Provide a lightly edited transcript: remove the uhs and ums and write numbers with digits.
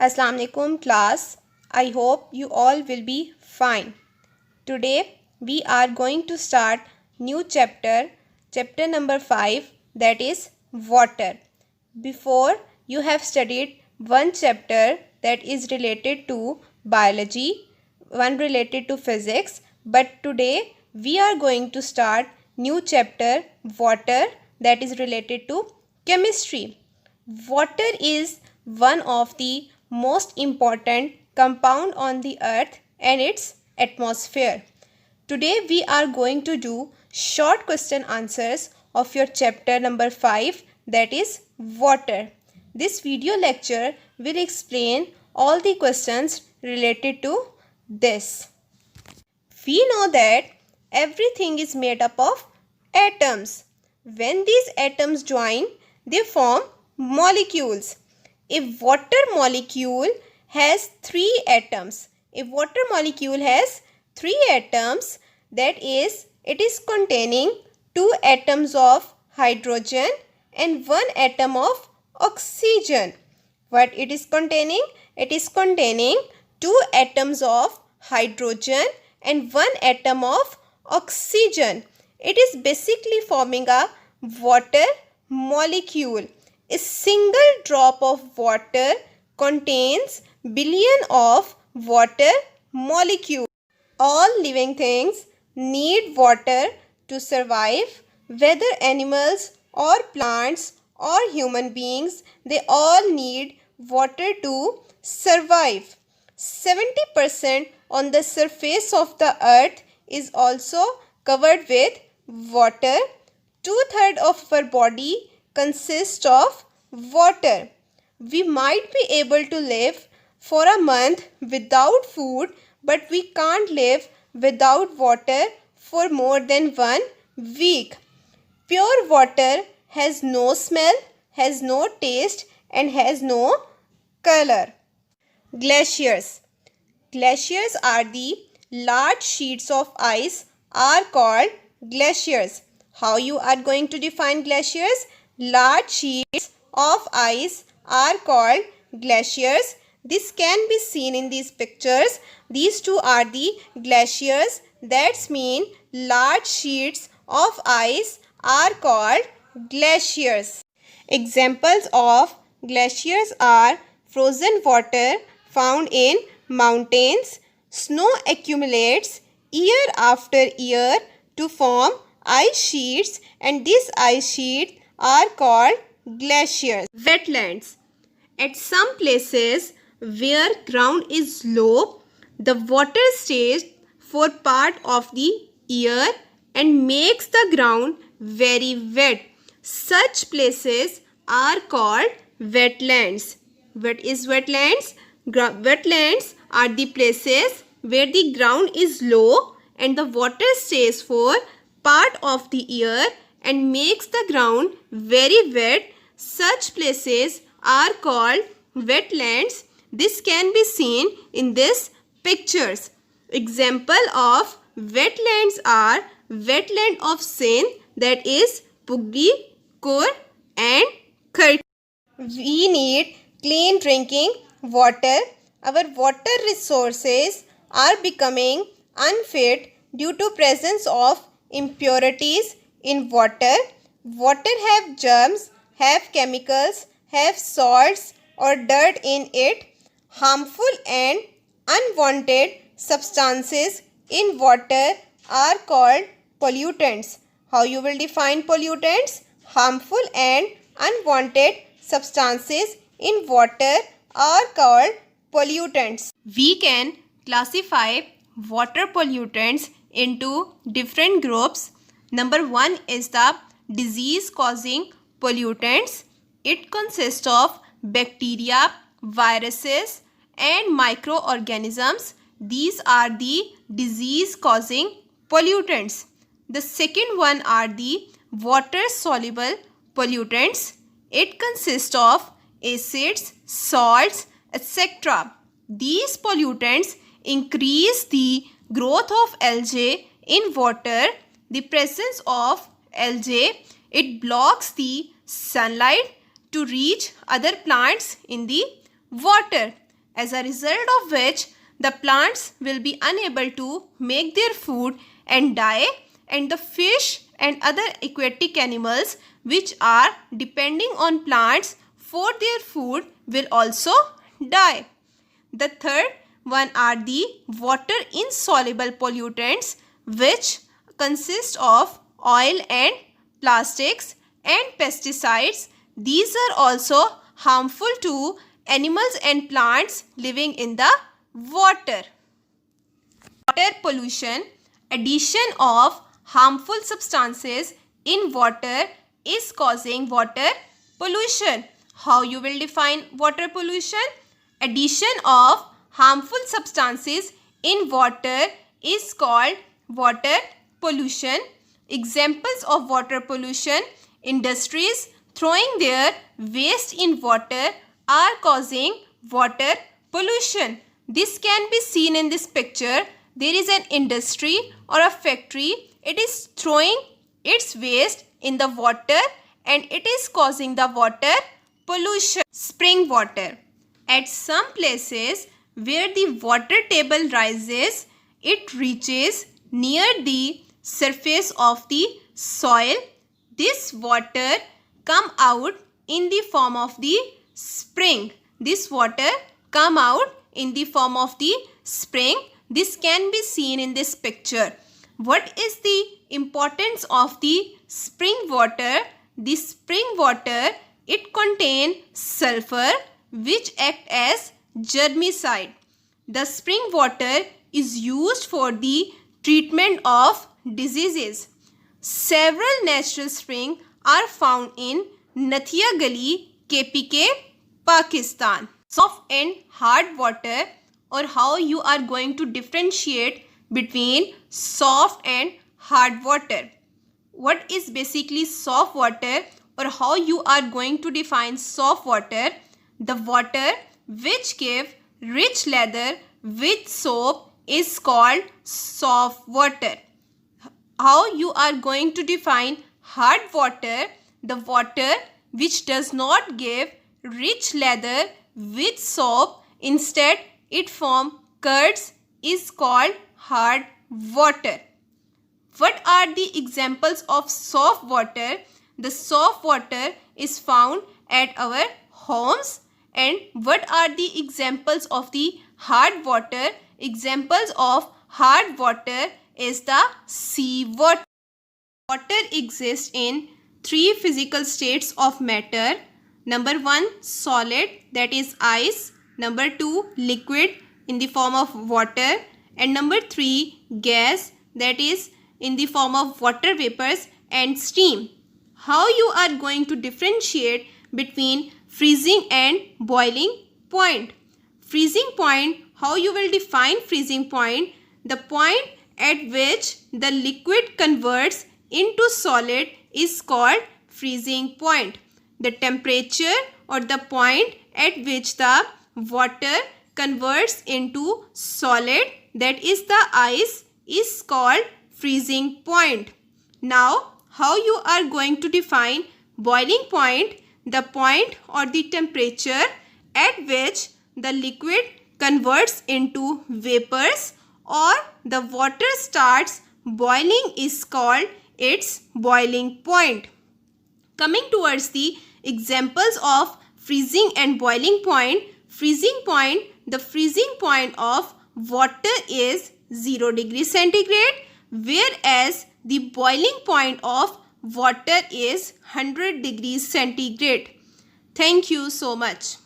Assalamu alaikum class. I hope you all will be fine. Today we are going to start new chapter number 5, that is water. Before you have studied one chapter that is related to biology, one related to physics, but today we are going to start new chapter water that is related to chemistry. Water is one of the most important compound on the earth and its atmosphere. Today we are going to do short question answers of your chapter number 5, that is water. This video lecture will explain all the questions related to this. We know that everything is made up of atoms. When these atoms join, they form molecules. A water molecule has 3 atoms. A water molecule has 3 atoms, that is, it is containing 2 atoms of hydrogen and 1 atom of oxygen. What it is containing? It is containing 2 atoms of hydrogen and 1 atom of oxygen. It is basically forming a water molecule. A single drop of water contains billion of water molecules. All living things need water to survive, whether animals or plants or human beings, they all need water to survive. 70% on the surface of the earth is also covered with water. 2/3 of our body consists of water. We might be able to live for a month without food, but we can't live without water for more than 1 week. Pure water has no smell, has no taste, and has no color. Glaciers. Glaciers are the large sheets of ice are called glaciers. How you are going to define glaciers? Large sheets of ice are called glaciers. This can be seen in these pictures. These two are the glaciers. That's mean large sheets of ice are called glaciers. Examples of glaciers are frozen water found in mountains. Snow accumulates year after year to form ice sheets, and these ice sheets are called glaciers. Wetlands. At some places where ground is low, the water stays for part of the year and makes the ground very wet. Such places are called wetlands. What is wetlands? Wetlands are the places where the ground is low and the water stays for part of the year and makes the ground very wet. Such places are called wetlands. This can be seen in these pictures. Example of wetlands are wetland of Sindh, that is Pugdi, Kur and Kharki. We need clean drinking water. Our water resources are becoming unfit due to presence of impurities in water. Water have germs, have chemicals, have salts or dirt in it. Harmful and unwanted substances in water are called pollutants. How you will define pollutants? Harmful and unwanted substances in water are called pollutants. We can classify water pollutants into different groups. Number 1 is the disease causing pollutants. It consists of bacteria, viruses and microorganisms. These are the disease causing pollutants. The second one are the water soluble pollutants. It consists of acids, salts, etc. These pollutants increase the growth of algae in water. The presence of algae, it blocks the sunlight to reach other plants in the water. as a result of which the plants will be unable to make their food and die, and the fish and other aquatic animals which are depending on plants for their food will also die. The third one are the water insoluble pollutants, which consist of oil and plastics and pesticides. These are also harmful to animals and plants living in the water. Water pollution. Addition of harmful substances in water is causing water pollution. How you will define water pollution? Addition of harmful substances in water is called water pollution. Examples of water pollution: industries throwing their waste in water are causing water pollution. This can be seen in this picture. There is an industry or a factory. It is throwing its waste in the water and it is causing the water pollution. Spring water. At some places where the water table rises, it reaches near the surface of the soil. This water come out in the form of the spring. This water come out in the form of the spring. This can be seen in this picture. What is the importance of the spring water? The spring water, it contains sulfur which act as germicide. The spring water is used for the treatment of diseases. Several natural springs are found in Nathia Gali, KPK, Pakistan. Soft and hard water, or how you are going to differentiate between soft and hard water. What is basically soft water, or how you are going to define soft water? The water which give rich lather with soap is called soft water. How you are going to define hard water? The water which does not give rich lather with soap, instead it form curds, is called hard water. What are the examples of soft water? The soft water is found at our homes. And what are the examples of the hard water? Examples of hard water is the sea water. Water exists in three physical states of matter. Number 1, solid, that is ice. Number 2, liquid in the form of water. And number 3, gas, that is in the form of water vapors and steam. How you are going to differentiate between freezing and boiling point? Freezing point, how you will define freezing point? The point at which the liquid converts into solid is called freezing point. The temperature or the point at which the water converts into solid, that is the ice, is called freezing point. Now, how you are going to define boiling point? The point or the temperature at which the liquid converts into vapors or the water starts boiling is called its boiling point. Coming towards the examples of freezing and boiling point. Freezing point, the freezing point of water is 0 degrees centigrade, whereas the boiling point of water is 100 degrees centigrade. Thank you so much.